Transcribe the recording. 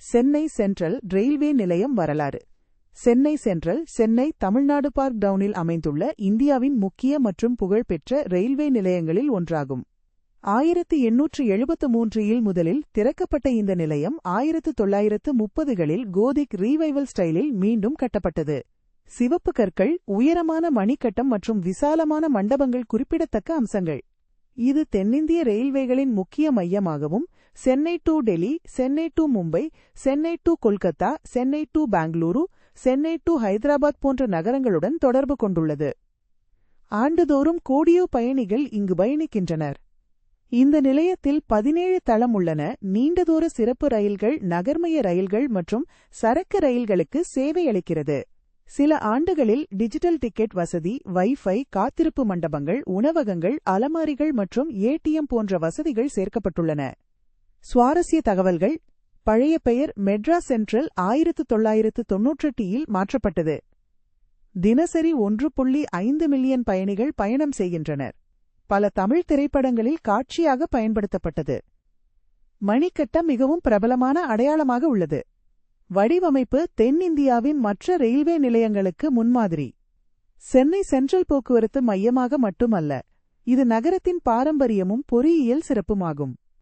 Chennai central railway நிலையம் வரலாறு. Chennai central Chennai, Tamil Nadu park டவுனில் அமைந்துள்ள இந்தியாவின் முக்கிய மற்றும் புகழ்பெற்ற ரயில்வே நிலையங்களில் ஒன்றாகும். 1873 முதலில் திறக்கப்பட்ட இந்த நிலையம் 1930களில் கோதிக் ரீவைவல் ஸ்டைலில் மீண்டும் கட்டப்பட்டது. சிவப்பு கற்கள், உயரமான மணிக்கட்டம் மற்றும் விசாலமான மண்டபங்கள் குறிப்பிடத்தக்க அம்சங்கள். இது தென்னிந்திய ரயில்வேகளின் முக்கிய மையமாகவும், Chennai to Delhi, Chennai to Mumbai, Chennai to Kolkata, Chennai to Bengaluru, Chennai to Hyderabad போன்ற நகரங்களுடன் தொடர்பு கொண்டுள்ளது. ஆண்டுதோறும் கோடியோ பயணிகள் இங்கு பயணிக்கின்றனர். இந்த நிலையத்தில் 17 தளம் உள்ளன. நீண்ட தூர சிறப்பு ரயில்கள், நகர்மய ரயில்கள் மற்றும் சரக்கு ரயில்களுக்கு சேவை அளிக்கிறது. சில ஆண்டுகளில் டிஜிட்டல் டிக்கெட் வசதி, வைஃபை, காத்திருப்பு மண்டபங்கள், உணவகங்கள், அலமாரிகள் மற்றும் ஏடிஎம் போன்ற வசதிகள் சேர்க்கப்பட்டுள்ளன. சுவாரஸ்ய தகவல்கள். பழைய பெயர் மெட்ராஸ் சென்ட்ரல் 1998இல் மாற்றப்பட்டது. தினசரி 1.5 மில்லியன் பயணிகள் பயணம் செய்கின்றனர். பல தமிழ் திரைப்படங்களில் காட்சியாக பயன்படுத்தப்பட்டது. மணிக்கட்டம் மிகவும் பிரபலமான அடையாளமாக உள்ளது. வடிவமைப்பு தென்னிந்தியாவின் மற்ற ரயில்வே நிலையங்களுக்கு முன்மாதிரி. சென்னை சென்ட்ரல் போக்குவரத்து மையமாக மட்டுமல்ல, இது நகரத்தின் பாரம்பரியமும் பொறியியல் சிறப்புமாகும்.